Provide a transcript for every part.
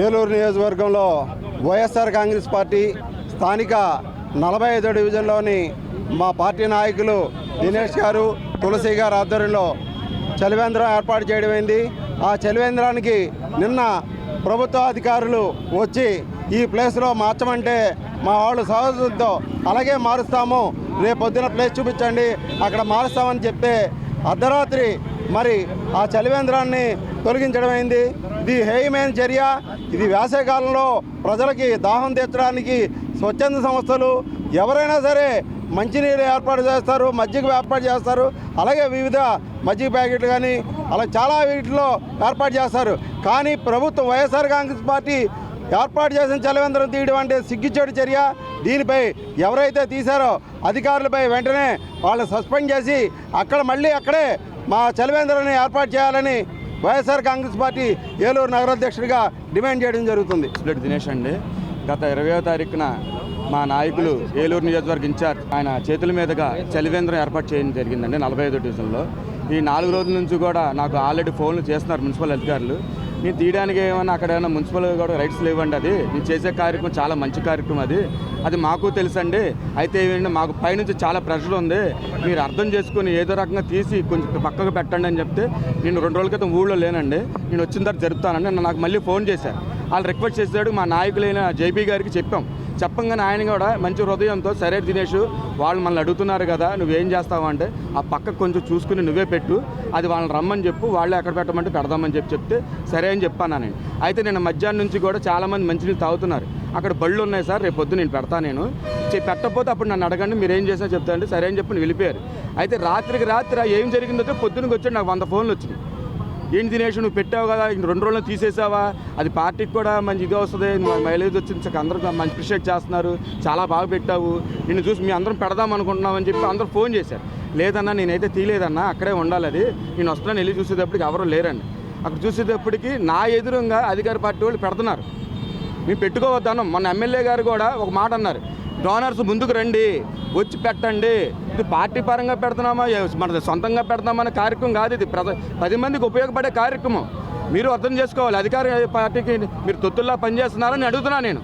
ఏలూరు నియోజకవర్గంలో వైఎస్ఆర్ కాంగ్రెస్ పార్టీ స్థానిక 45వ డివిజన్లోని మా పార్టీ నాయకులు దినేష్ గారు, తులసి గారు ఆధ్వర్యంలో చలివేంద్రం ఏర్పాటు చేయడమైంది. ఆ చలివేంద్రానికి నిన్న ప్రభుత్వ అధికారులు వచ్చి ఈ ప్లేస్లో మార్చమంటే మా వాళ్ళు సహజంతో అలాగే మారుస్తాము, రేపొద్దున ప్లేస్ చూపించండి అక్కడ మారుస్తామని చెప్తే అర్ధరాత్రి మరి ఆ చలివేంద్రాన్ని తొలగించడమైంది. ఇది హేయమైన చర్య. ఇది వేసవికాలంలో ప్రజలకి దాహం తీర్చడానికి స్వచ్ఛంద సంస్థలు ఎవరైనా సరే మంచినీరు ఏర్పాటు చేస్తారు, మజ్జిగ ఏర్పాటు చేస్తారు, అలాగే వివిధ మజ్జిగ ప్యాకెట్లు కానీ అలా చాలా వీటిలో ఏర్పాటు చేస్తారు. కానీ ప్రభుత్వం వైఎస్ఆర్ కాంగ్రెస్ పార్టీ ఏర్పాటు చేసిన చలివేంద్రం తీయడం అంటే సిగ్గుచేటు చర్య. దీనిపై ఎవరైతే తీశారో అధికారులపై వెంటనే వాళ్ళని సస్పెండ్ చేసి మళ్ళీ అక్కడే మా చలివేంద్రాన్ని ఏర్పాటు చేయాలని వైఎస్ఆర్ కాంగ్రెస్ పార్టీ ఏలూరు నగరాధ్యక్షుడిగా డిమాండ్ చేయడం జరుగుతుంది. దినేష్ అండి, గత 20వ తారీఖున మా నాయకులు ఏలూరు నియోజకవర్గ ఇన్ఛార్జ్ ఆయన చేతుల మీదుగా చలివేంద్రం ఏర్పాటు చేయడం జరిగిందండి 45వ డివిజన్లో. ఈ 4 రోజుల నుంచి కూడా నాకు ఆల్రెడీ ఫోన్లు చేస్తున్నారు మున్సిపల్ అధికారులు. నేను తీయడానికి ఏమన్నా అక్కడ ఏమైనా మున్సిపల్ కూడా రైట్స్ లేవండి. అది నేను చేసే కార్యక్రమం చాలా మంచి కార్యక్రమం, అది మాకు తెలుసండి. అయితే ఏమంటే మాకు పైనుంచి చాలా ప్రెషర్ ఉంది, మీరు అర్థం చేసుకుని ఏదో రకంగా తీసి కొంచెం పక్కకు పెట్టండి అని చెప్తే నేను 2 రోజుల క్రితం ఊళ్ళో లేనండి, నేను వచ్చిన తర్వాత జరుపుతానండి. నాకు మళ్ళీ ఫోన్ చేశారు. వాళ్ళు రిక్వెస్ట్ చేశాడు. మా నాయకులైన జేపీ గారికి చెప్పంగానే ఆయన కూడా మంచి హృదయంతో సరే దినేష్ వాళ్ళు మనల్ని అడుగుతున్నారు కదా నువ్వేం చేస్తావు అంటే ఆ పక్కకు కొంచెం చూసుకుని నువ్వే పెట్టు, అది వాళ్ళని రమ్మని చెప్పు, వాళ్ళే ఎక్కడ పెట్టమంటే పెడదామని చెప్తే సరే అని చెప్పాను నేను. అయితే నేను మధ్యాహ్నం నుంచి కూడా చాలామంది మంచినీళ్ళు తాగుతున్నారు. అక్కడ బళ్ళు ఉన్నాయి సార్, రేపు పొద్దు నేను పెడతాను, నేను పెట్టకపోతే అప్పుడు నన్ను అడగండి, మీరు ఏం చేసినా చెప్తానండి. సరే అని చెప్పి వెళ్ళిపోయారు. అయితే రాత్రికి రాత్రి ఏం జరిగిందో పొద్దునకి వచ్చాడు, నాకు 100 ఫోన్లు వచ్చినాయి. ఏంటి దినేష్ నువ్వు పెట్టావు కదా 2 రోజులు తీసేసావా, అది పార్టీకి కూడా మంచి ఇది వస్తుంది, మైలేజ్ వచ్చింది, అందరూ మంచి అప్రిషియేట్ చేస్తున్నారు, చాలా బాగా పెట్టావు, నిన్ను చూసి మీ అందరం పెడదాం అనుకుంటున్నాం అని చెప్పి అందరూ ఫోన్ చేశారు. లేదన్నా నేనైతే తీయలేదన్నా, అక్కడే ఉండాలి, అది నేను వస్తున్నాను. వెళ్ళి చూసేటప్పటికి ఎవరు లేరండి. అక్కడ చూసేటప్పటికి నా ఎదురుగా అధికార పార్టీ వాళ్ళు పెడుతున్నారు. మేము పెట్టుకోవద్దన్నాం. మొన్న ఎమ్మెల్యే గారు కూడా ఒక మాట అన్నారు, డోనర్స్ ముందుకు రండి, వచ్చి పెట్టండి, ఇది పార్టీ పరంగా పెడుతున్నామా మన సొంతంగా పెడతామనే కార్యక్రమం కాదు, ఇది 10 మందికి ఉపయోగపడే కార్యక్రమం. మీరు అర్థం చేసుకోవాలి. అధికార పార్టీకి మీరు తొత్తుల్లా పనిచేస్తున్నారని అడుగుతున్నాను నేను.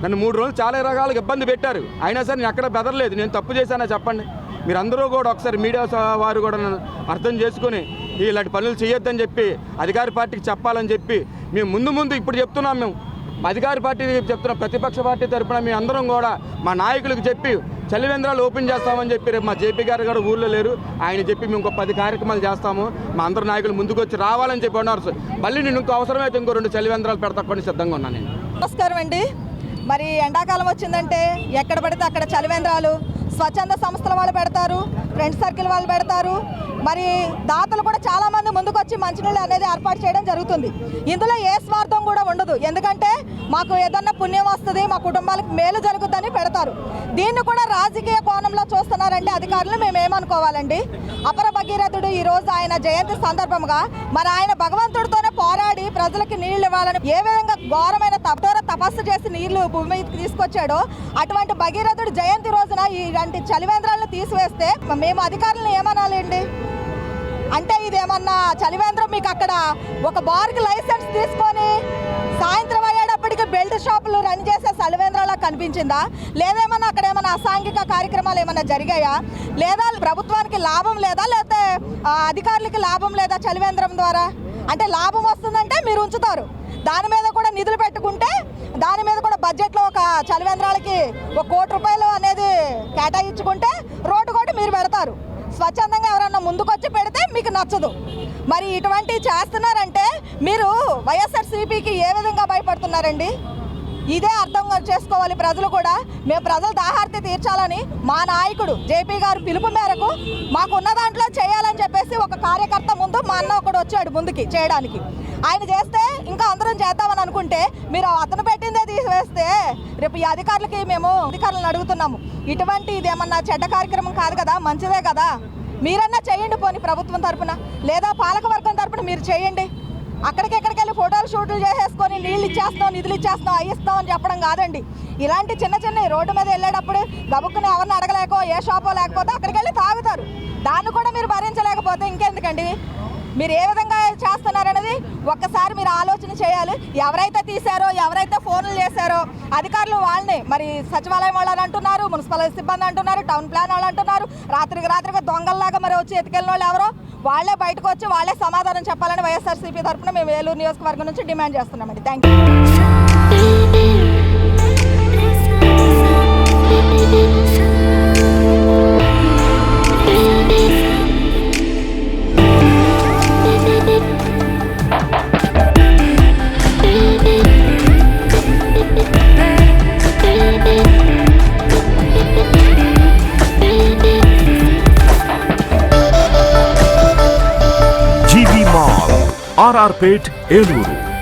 నన్ను 3 రోజులు చాలా రకాలుగా ఇబ్బంది పెట్టారు, అయినా సరే నేను ఎక్కడ బెదరలేదు. నేను తప్పు చేశానా చెప్పండి. మీరందరూ కూడా ఒకసారి మీడియా వారు కూడా అర్థం చేసుకుని ఇలాంటి పనులు చేయొద్దని చెప్పి అధికార పార్టీకి చెప్పాలని చెప్పి మేము ముందు ఇప్పుడు చెప్తున్నాం. మేము అధికార పార్టీ చెప్తున్నాం, ప్రతిపక్ష పార్టీ తరఫున మీ అందరం కూడా మా నాయకులకు చెప్పి చలివేంద్రాలు ఓపెన్ చేస్తామని చెప్పి రేపు మా జేపీ గారు కూడా ఊళ్ళో లేరు, ఆయన చెప్పి మేము ఇంకో 10 కార్యక్రమాలు చేస్తాము, మా అందరు నాయకులు ముందుకు వచ్చి రావాలని చెప్పి ఉన్నారు. మళ్ళీ నేను ఇంకో అవసరమైతే ఇంకో 2 చలివేంద్రాలు పెడతాకొని సిద్ధంగా ఉన్నాను నేను. నమస్కారం అండి. మరి ఎండాకాలం వచ్చిందంటే ఎక్కడ పడితే అక్కడ చలివేంద్రాలు స్వచ్ఛంద సంస్థల వాళ్ళు పెడతారు, ఫ్రెండ్స్ సర్కిల్ వాళ్ళు పెడతారు, మరి దాతలు కూడా చాలామంది ముందుకు వచ్చి మంచినీళ్ళు అనేది ఏర్పాటు చేయడం జరుగుతుంది. ఇందులో ఏ స్వార్థం కూడా ఉండదు, ఎందుకంటే మాకు ఏదన్నా పుణ్యం వస్తుంది, మా కుటుంబాలకు మేలు జరుగుతుందని పెడతారు. దీన్ని కూడా రాజకీయ కోణంలో చూస్తున్నారంటే అధికారులు మేమేమనుకోవాలండి. అపర భగీరథుడు ఈరోజు ఆయన జయంతి సందర్భంగా మరి ఆయన భగవంతుడితోనే పోరాడి ప్రజలకి నీళ్లు ఇవ్వాలని ఏ విధంగా ఘోరమైన తపస్సు చేసి నీళ్లు భూమి మీదకి తీసుకొచ్చాడో అటువంటి భగీరథుడు జయంతి రోజున ఇలాంటి చలివేంద్రాలను తీసివేస్తే మేము అధికారులను ఏమనాలండి? అంటే ఇదేమన్నా చలివేంద్రం మీకు అక్కడ ఒక బార్కి లైసెన్స్ తీసుకొని సాయంత్రం అయ్యేటప్పటికి బెల్ట్ షాపులు రన్ చేసే చలివేంద్రాలా కనిపించిందా? లేదేమన్నా అక్కడ ఏమైనా అసాంఘిక కార్యక్రమాలు ఏమైనా జరిగాయా? లేదా ప్రభుత్వానికి లాభం లేదా, లేకపోతే అధికారులకి లాభం లేదా చలివేంద్రం ద్వారా? అంటే లాభం వస్తుందంటే మీరు ఉంచుతారు, దాని మీద కూడా నిధులు పెట్టుకుంటే దాని మీద కూడా బడ్జెట్లో ఒక చలివేంద్రాలకి 1 కోటి రూపాయలు అనేది కేటాయించుకుంటే రోడ్డు కూడా మీరు పెడతారు. స్వచ్ఛందంగా ఎవరన్నా ముందుకొచ్చి పెడితే మీకు నచ్చదు. మరి ఇటువంటివి చేస్తున్నారంటే మీరు వైఎస్ఆర్సీపీకి ఏ విధంగా భయపడుతున్నారండి? ఇదే అర్థం చేసుకోవాలి ప్రజలు కూడా. మేము ప్రజల దాహార్తి తీర్చాలని మా నాయకుడు జేపీ గారు పిలుపు మేరకు మాకున్న దాంట్లో చేయాలని చెప్పేసి ఒక కార్యకర్త ముందు మా అన్న ఒకడు వచ్చాడు ముందుకి చేయడానికి. ఆయన చేస్తే ఇంకా అందరం చేద్దామని అనుకుంటే మీరు అతను పెట్టిందే తీసివేస్తే రేపు ఈ అధికారులను అడుగుతున్నాము. ఇటువంటి ఇదేమన్నా చెడ్డ కార్యక్రమం కాదు కదా, మంచిదే కదా. మీరన్నా చేయండి పోనీ ప్రభుత్వం తరపున, లేదా పాలకవర్గం తరపున మీరు చేయండి. అక్కడికెక్కడికి వెళ్ళి ఫోటోలు షూట్లు చేసేసుకొని నీళ్ళు ఇచ్చేస్తాం, నిధులు ఇచ్చేస్తాం, ఇస్తాం అని చెప్పడం కాదండి. ఇలాంటి చిన్న చిన్న రోడ్డు మీద వెళ్ళేటప్పుడు గబుక్కుని ఎవరిని అడగలేకో ఏ షాపో లేకపోతే అక్కడికి వెళ్ళి తాగుతారు. దాన్ని కూడా మీరు భరించలేకపోతే ఇంకెందుకండి? మీరు ఏ విధంగా చేస్తున్నారనేది ఒక్కసారి మీరు ఆలోచన చేయాలి. ఎవరైతే తీశారో, ఎవరైతే ఫోన్లు చేశారో అధికారులు వాళ్ళని, మరి సచివాలయం వాళ్ళు అంటున్నారు, మున్సిపల్ సిబ్బంది అంటున్నారు, టౌన్ ప్లాన్ వాళ్ళు అంటున్నారు, రాత్రికి దొంగల్లాగా మరి వచ్చి ఎత్తుకెళ్ళిన వాళ్ళు ఎవరో వాళ్ళే బయటకు వచ్చి వాళ్ళే సమాధానం చెప్పాలని వైఎస్ఆర్సీపీ తరఫున మేము ఏలూరు నియోజకవర్గం నుంచి డిమాండ్ చేస్తున్నామండి. Thank RR Pet, Eluru.